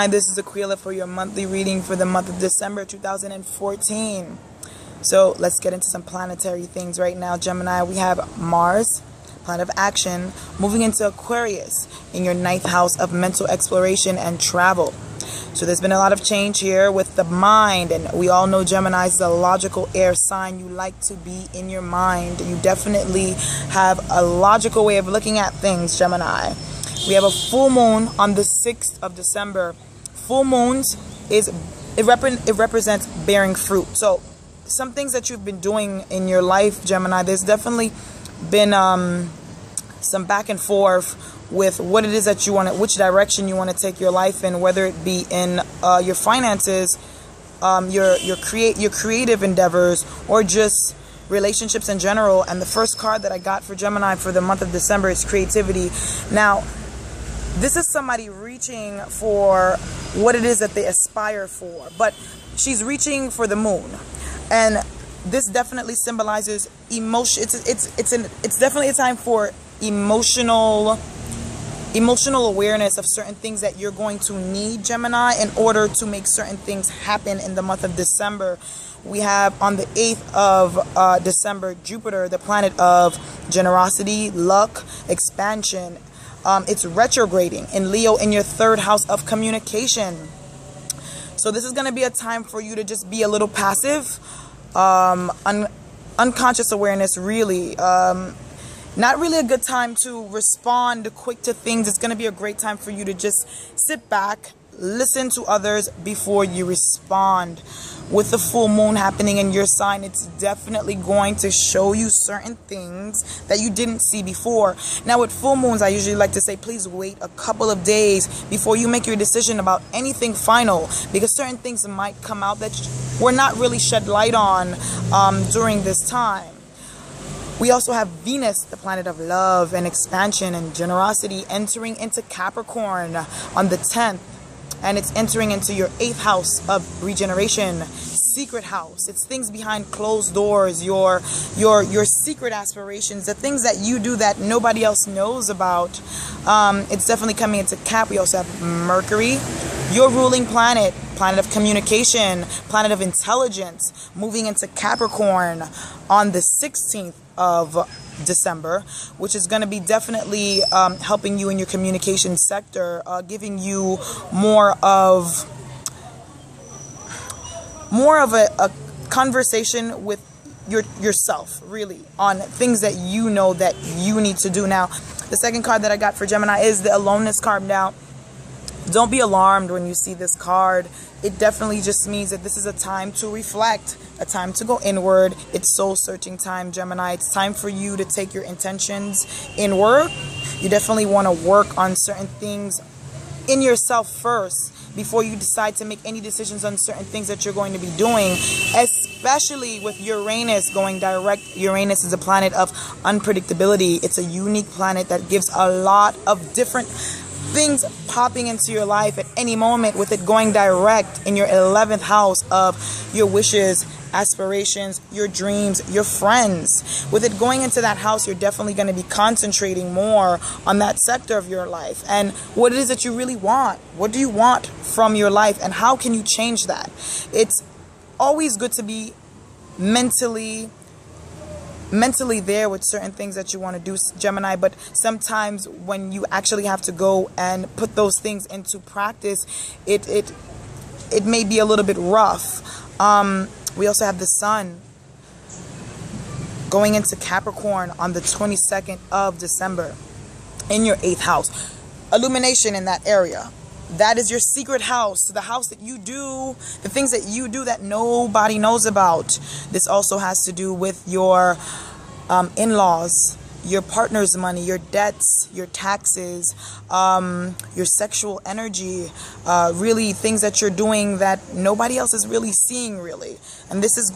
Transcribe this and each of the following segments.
This is Aquila for your monthly reading for the month of December 2014. So let's get into some planetary things right now, Gemini. We have Mars, planet of action, moving into Aquarius in your 9th house of mental exploration and travel. So there's been a lot of change here with the mind, and we all know Gemini is a logical air sign. You like to be in your mind. You definitely have a logical way of looking at things, Gemini. We have a full moon on the 6th of December. Full moons it represents bearing fruit. So some things that you've been doing in your life, Gemini, there's definitely been some back and forth with what it is that you want, which direction you want to take your life in, whether it be in your finances, your creative endeavors, or just relationships in general. And the first card that I got for Gemini for the month of December is creativity. Now, this is somebody reaching for what it is that they aspire for, but she's reaching for the moon, and this definitely symbolizes emotion. It's definitely a time for emotional awareness of certain things that you're going to need, Gemini, in order to make certain things happen in the month of December. We have on the 8th of December, Jupiter, the planet of generosity, luck, expansion. It's retrograding in Leo in your 3rd house of communication. So this is going to be a time for you to just be a little passive, unconscious awareness, really. Not really a good time to respond quick to things. It's going to be a great time for you to just sit back, listen to others before you respond. With the full moon happening in your sign, it's definitely going to show you certain things that you didn't see before. Now, with full moons, I usually like to say, please wait a couple of days before you make your decision about anything final, because certain things might come out that were not really shed light on during this time. We also have Venus, the planet of love and expansion and generosity, entering into Capricorn on the 10th. And it's entering into your 8th house of regeneration, secret house. It's things behind closed doors, your secret aspirations, the things that you do that nobody else knows about. It's definitely coming into Cap. We also have Mercury, your ruling planet, planet of communication, planet of intelligence, moving into Capricorn on the 16th of December, which is going to be definitely helping you in your communication sector, giving you more of a conversation with yourself, really, on things that you know that you need to do. Now, the second card that I got for Gemini is the aloneness card. Now, don't be alarmed when you see this card. It definitely just means that this is a time to reflect, a time to go inward. It's soul-searching time, Gemini. It's time for you to take your intentions inward. You definitely want to work on certain things in yourself first before you decide to make any decisions on certain things that you're going to be doing, especially with Uranus going direct. Uranus is a planet of unpredictability. It's a unique planet that gives a lot of different things popping into your life at any moment, with it going direct in your 11th house of your wishes, aspirations, your dreams, your friends. With it going into that house, you're definitely going to be concentrating more on that sector of your life and what it is that you really want. What do you want from your life, and how can you change that? It's always good to be mentally there with certain things that you want to do, Gemini, but sometimes when you actually have to go and put those things into practice, it may be a little bit rough. We also have the sun going into Capricorn on the 22nd of December in your 8th house. Illumination in that area. That is your secret house, the house that you do, the things that you do that nobody knows about. This also has to do with your in-laws, your partner's money, your debts, your taxes, your sexual energy, really things that you're doing that nobody else is really seeing, really. And this is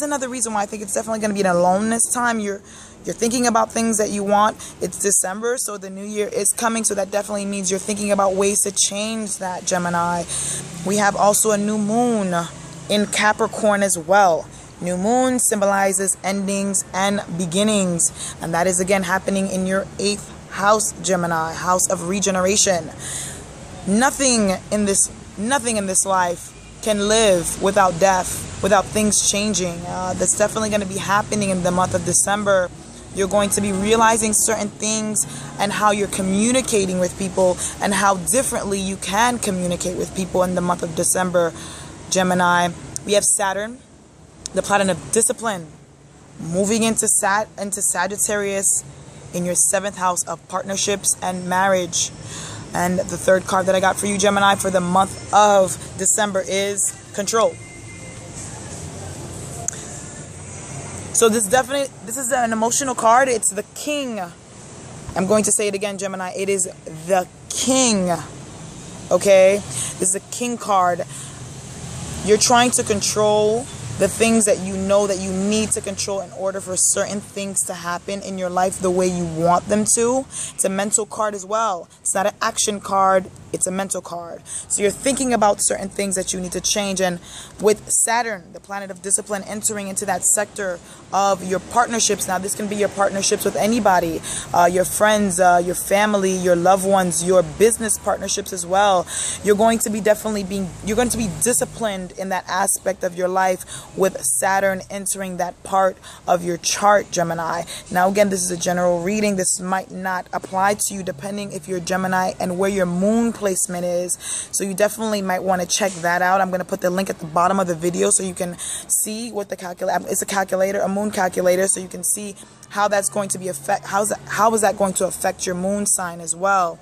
another reason why I think it's definitely going to be an aloneness time. You're thinking about things that you want. It's December, so the new year is coming, so that definitely means you're thinking about ways to change that, Gemini. We have also a new moon in Capricorn as well. New moon symbolizes endings and beginnings, and that is again happening in your 8th house, Gemini, house of regeneration. Nothing in this life can live without death, without things changing. That's definitely going to be happening in the month of December. You're going to be realizing certain things and how you're communicating with people and how differently you can communicate with people in the month of December, Gemini. We have Saturn, the planet of discipline, moving into Sagittarius in your 7th house of partnerships and marriage. And the third card that I got for you, Gemini, for the month of December is control. So this is an emotional card. It's the King. I'm going to say it again, Gemini. It is the King. Okay? This is a King card. You're trying to control the things that you know that you need to control in order for certain things to happen in your life the way you want them to. It's a mental card as well. It's not an action card. It's a mental card. So you're thinking about certain things that you need to change. And with Saturn, the planet of discipline, entering into that sector of your partnerships. Now, this can be your partnerships with anybody, your friends, your family, your loved ones, your business partnerships as well. You're going to be disciplined in that aspect of your life with Saturn entering that part of your chart, Gemini. Now, again, this is a general reading. This might not apply to you depending if you're Gemini and where your moon placement is. So you definitely might want to check that out. I'm going to put the link at the bottom of the video so you can see what the calculator, it's a calculator, a moon calculator, so you can see how that's going to be how is that going to affect your moon sign as well.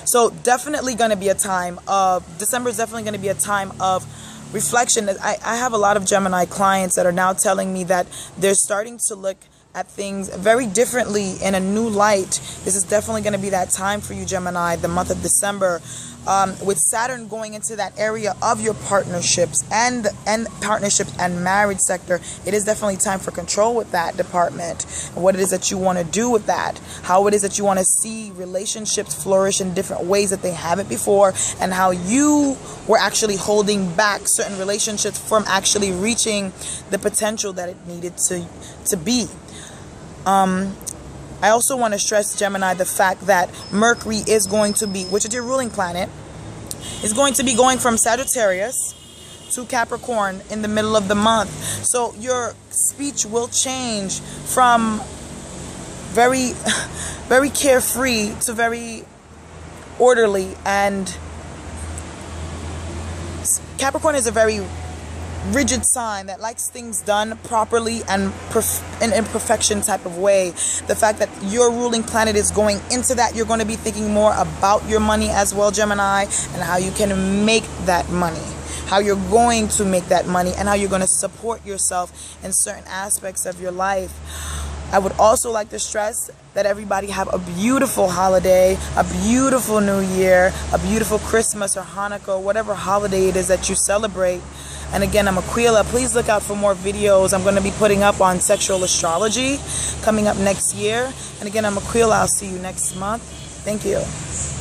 So definitely going to be a time of December is definitely going to be a time of reflection. I have a lot of Gemini clients that are now telling me that they're starting to look at things very differently in a new light. This is definitely going to be that time for you, Gemini, the month of December. With Saturn going into that area of your partnerships and partnerships and marriage sector, it is definitely time for control with that department and what it is that you want to do with that, how it is that you want to see relationships flourish in different ways that they haven't before, and how you were actually holding back certain relationships from actually reaching the potential that it needed to be. I also want to stress, Gemini, the fact that Mercury is going to be, which is your ruling planet, is going to be going from Sagittarius to Capricorn in the middle of the month. So your speech will change from very, very carefree to very orderly. And Capricorn is a very rigid sign that likes things done properly and in perfection type of way. The fact that your ruling planet is going into that, you're going to be thinking more about your money as well, Gemini, and how you can make that money, how you're going to make that money, and how you're going to support yourself in certain aspects of your life. I would also like to stress that everybody have a beautiful holiday, a beautiful New Year, a beautiful Christmas or Hanukkah, whatever holiday it is that you celebrate. And again, I'm Aquila. Please look out for more videos I'm going to be putting up on sexual astrology coming up next year. And again, I'm Aquila. I'll see you next month. Thank you.